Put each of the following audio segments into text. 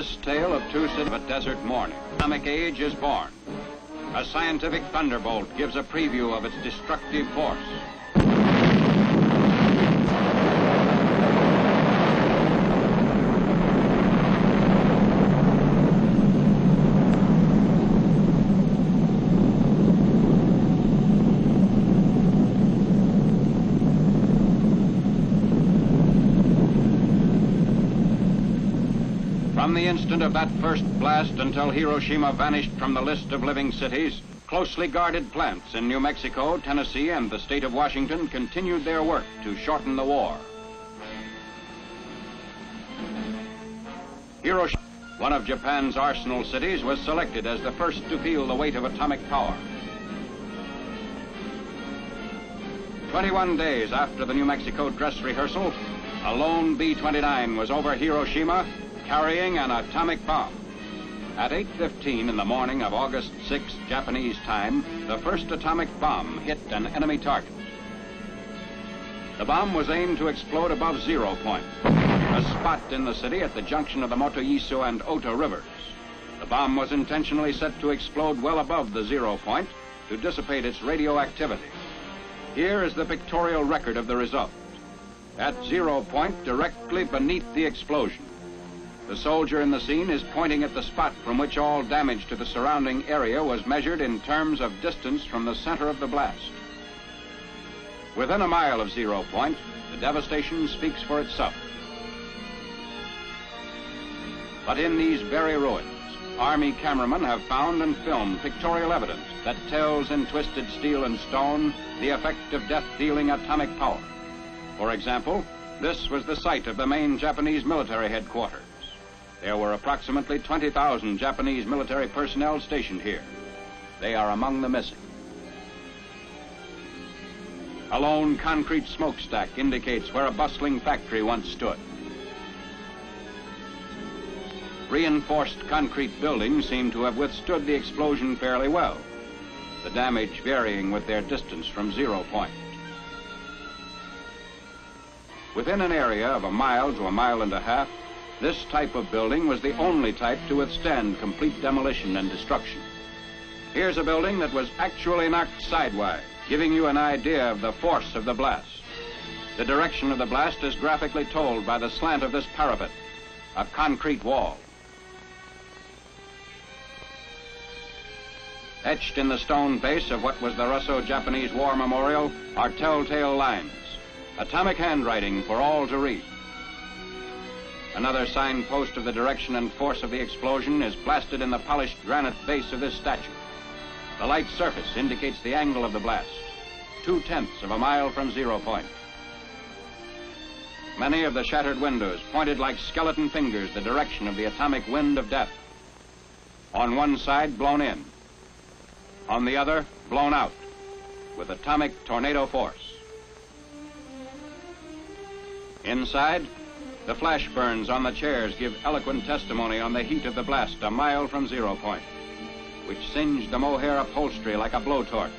This tale of two cities of a desert morning. Atomic age is born. A scientific thunderbolt gives a preview of its destructive force. From the instant of that first blast until Hiroshima vanished from the list of living cities, closely guarded plants in New Mexico, Tennessee, and the state of Washington continued their work to shorten the war. Hiroshima, one of Japan's arsenal cities, was selected as the first to feel the weight of atomic power. 21 days after the New Mexico dress rehearsal, a lone B-29 was over Hiroshima, carrying an atomic bomb. At 8:15 in the morning of August 6, Japanese time, the first atomic bomb hit an enemy target. The bomb was aimed to explode above 0 point, a spot in the city at the junction of the Motoyisu and Ota rivers. The bomb was intentionally set to explode well above the 0 point to dissipate its radioactivity. Here is the pictorial record of the result. At 0 point, directly beneath the explosion, the soldier in the scene is pointing at the spot from which all damage to the surrounding area was measured in terms of distance from the center of the blast. Within a mile of 0 point, the devastation speaks for itself. But in these very ruins, Army cameramen have found and filmed pictorial evidence that tells in twisted steel and stone the effect of death-dealing atomic power. For example, this was the site of the main Japanese military headquarters. There were approximately 20,000 Japanese military personnel stationed here. They are among the missing. A lone concrete smokestack indicates where a bustling factory once stood. Reinforced concrete buildings seem to have withstood the explosion fairly well, the damage varying with their distance from 0 point. Within an area of a mile to a mile and a half, this type of building was the only type to withstand complete demolition and destruction. Here's a building that was actually knocked sidewise, giving you an idea of the force of the blast. The direction of the blast is graphically told by the slant of this parapet, a concrete wall. Etched in the stone base of what was the Russo-Japanese War Memorial are telltale lines, atomic handwriting for all to read. Another signpost of the direction and force of the explosion is blasted in the polished granite base of this statue. The light surface indicates the angle of the blast, 2/10 of a mile from 0 point. Many of the shattered windows pointed like skeleton fingers the direction of the atomic wind of death. On one side, blown in. On the other, blown out, with atomic tornado force. Inside, the flash burns on the chairs give eloquent testimony on the heat of the blast a mile from 0 point, which singed the mohair upholstery like a blowtorch.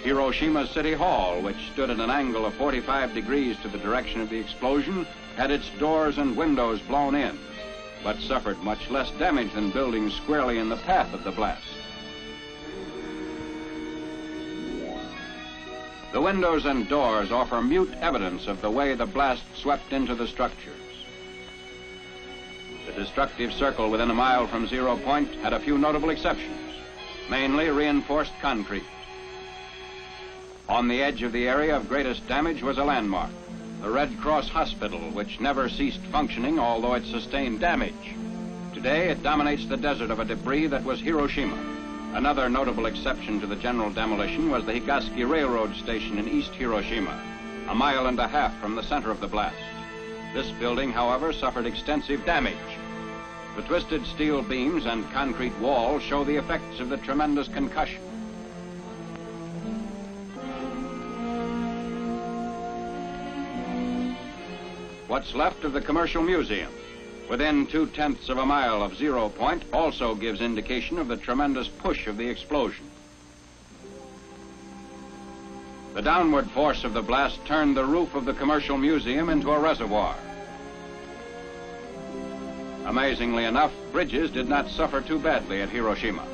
Hiroshima City Hall, which stood at an angle of 45 degrees to the direction of the explosion, had its doors and windows blown in, but suffered much less damage than buildings squarely in the path of the blast. The windows and doors offer mute evidence of the way the blast swept into the structures. The destructive circle within a mile from 0 point had a few notable exceptions, mainly reinforced concrete. On the edge of the area of greatest damage was a landmark, the Red Cross Hospital, which never ceased functioning, although it sustained damage. Today, it dominates the desert of a debris that was Hiroshima. Another notable exception to the general demolition was the Higashi Railroad Station in East Hiroshima, a mile and a half from the center of the blast. This building, however, suffered extensive damage. The twisted steel beams and concrete walls show the effects of the tremendous concussion. What's left of the Commercial Museum, within 2/10 of a mile of 0 point, also gives indication of the tremendous push of the explosion. The downward force of the blast turned the roof of the Commercial Museum into a reservoir. Amazingly enough, bridges did not suffer too badly at Hiroshima.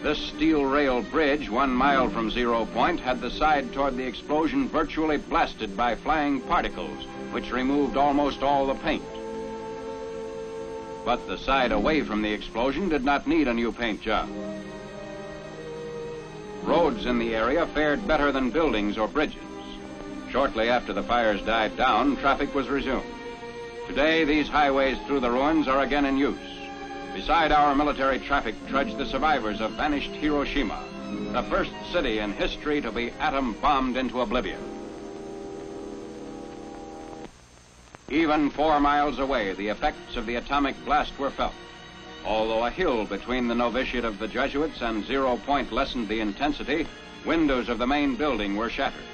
This steel rail bridge, 1 mile from 0 point, had the side toward the explosion virtually blasted by flying particles, which removed almost all the paint. But the side away from the explosion did not need a new paint job. Roads in the area fared better than buildings or bridges. Shortly after the fires died down, traffic was resumed. Today, these highways through the ruins are again in use. Beside our military traffic trudge the survivors of vanished Hiroshima, the first city in history to be atom-bombed into oblivion. Even 4 miles away, the effects of the atomic blast were felt. Although a hill between the novitiate of the Jesuits and 0 point lessened the intensity, windows of the main building were shattered.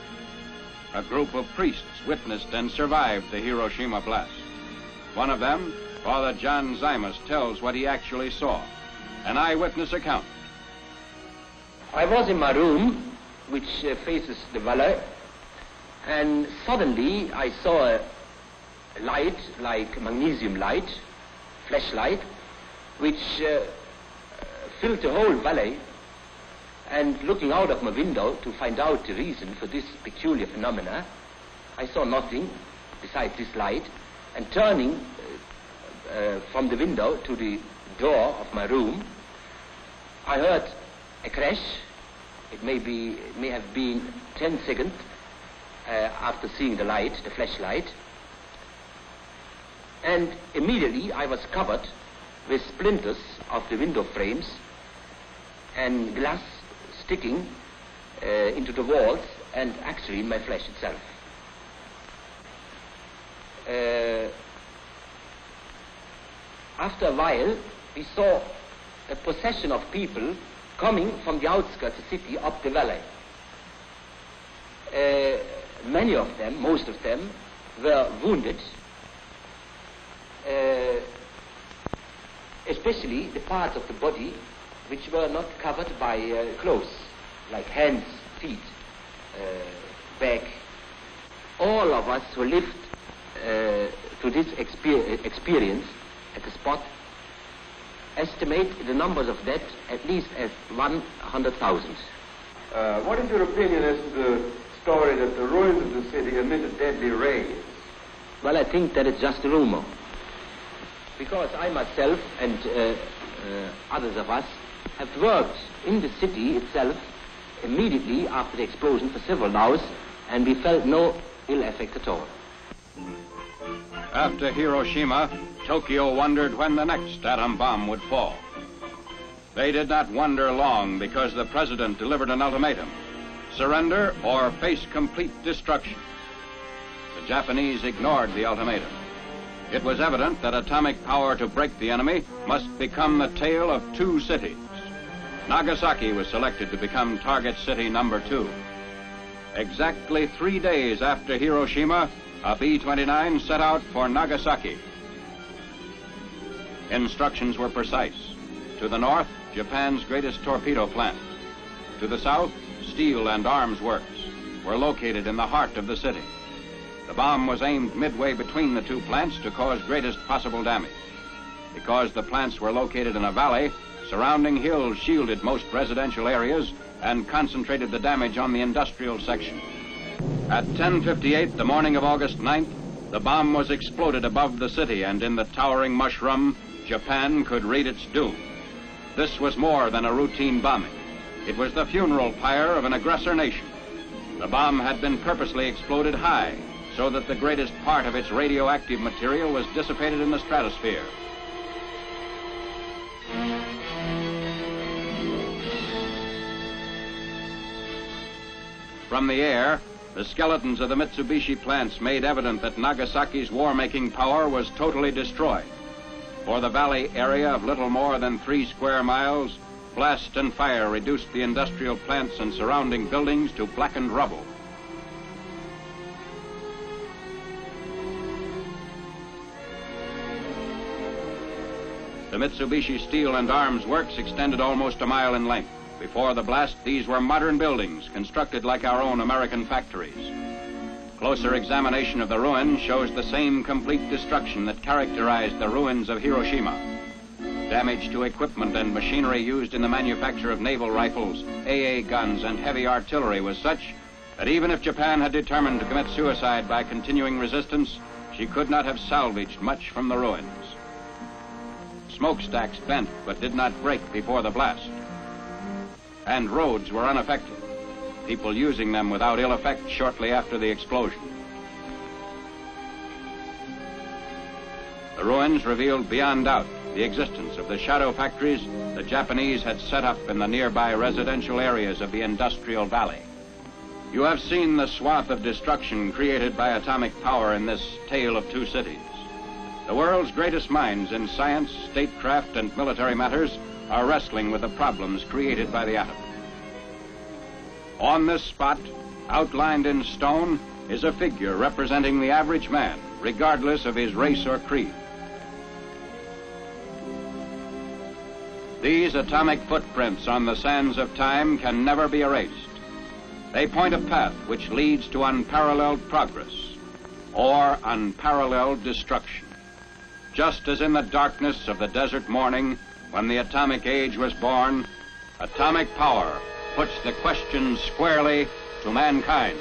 A group of priests witnessed and survived the Hiroshima blast. One of them, Father John Zymus, tells what he actually saw. An eyewitness account. I was in my room, which faces the valley, and suddenly I saw a light, like magnesium light, flashlight, which filled the whole valley. And looking out of my window to find out the reason for this peculiar phenomena, I saw nothing besides this light, and turning from the window to the door of my room, I heard a crash. It may have been 10 seconds after seeing the light, the flashlight. And immediately I was covered with splinters of the window frames and glass sticking into the walls and actually my flesh itself. After a while, we saw a procession of people coming from the outskirts of the city up the valley. Many of them, most of them, were wounded, especially the parts of the body which were not covered by clothes, like hands, feet, back. All of us who lived to this experience at the spot estimate the numbers of death at least as 100,000. What is your opinion as to the story that the ruins of the city emitted deadly rays? Well, I think that it's just a rumor, because I myself and others of us have worked in the city itself immediately after the explosion for several hours, and we felt no ill effect at all. After Hiroshima, Tokyo wondered when the next atom bomb would fall. They did not wonder long, because the president delivered an ultimatum: surrender or face complete destruction. The Japanese ignored the ultimatum. It was evident that atomic power to break the enemy must become the tale of 2 cities. Nagasaki was selected to become target city number 2. Exactly 3 days after Hiroshima, a B-29 set out for Nagasaki. Instructions were precise. To the north, Japan's greatest torpedo plant. To the south, steel and arms works were located in the heart of the city. The bomb was aimed midway between the 2 plants to cause greatest possible damage. Because the plants were located in a valley, surrounding hills shielded most residential areas and concentrated the damage on the industrial section. At 10:58 the morning of August 9th, the bomb was exploded above the city, and in the towering mushroom, Japan could read its doom. This was more than a routine bombing. It was the funeral pyre of an aggressor nation. The bomb had been purposely exploded high, so that the greatest part of its radioactive material was dissipated in the stratosphere. From the air, the skeletons of the Mitsubishi plants made evident that Nagasaki's war-making power was totally destroyed. For the valley area of little more than 3 square miles, blast and fire reduced the industrial plants and surrounding buildings to blackened rubble. The Mitsubishi Steel and Arms Works extended almost a mile in length. Before the blast, these were modern buildings constructed like our own American factories. Closer examination of the ruins shows the same complete destruction that characterized the ruins of Hiroshima. Damage to equipment and machinery used in the manufacture of naval rifles, AA guns, and heavy artillery was such that even if Japan had determined to commit suicide by continuing resistance, she could not have salvaged much from the ruins. Smokestacks bent but did not break before the blast. And roads were unaffected, people using them without ill effect shortly after the explosion. The ruins revealed beyond doubt the existence of the shadow factories the Japanese had set up in the nearby residential areas of the industrial valley. You have seen the swath of destruction created by atomic power in this tale of two cities. The world's greatest minds in science, statecraft, and military matters are wrestling with the problems created by the atom. On this spot, outlined in stone, is a figure representing the average man, regardless of his race or creed. These atomic footprints on the sands of time can never be erased. They point a path which leads to unparalleled progress or unparalleled destruction. Just as in the darkness of the desert morning when the atomic age was born, atomic power puts the question squarely to mankind.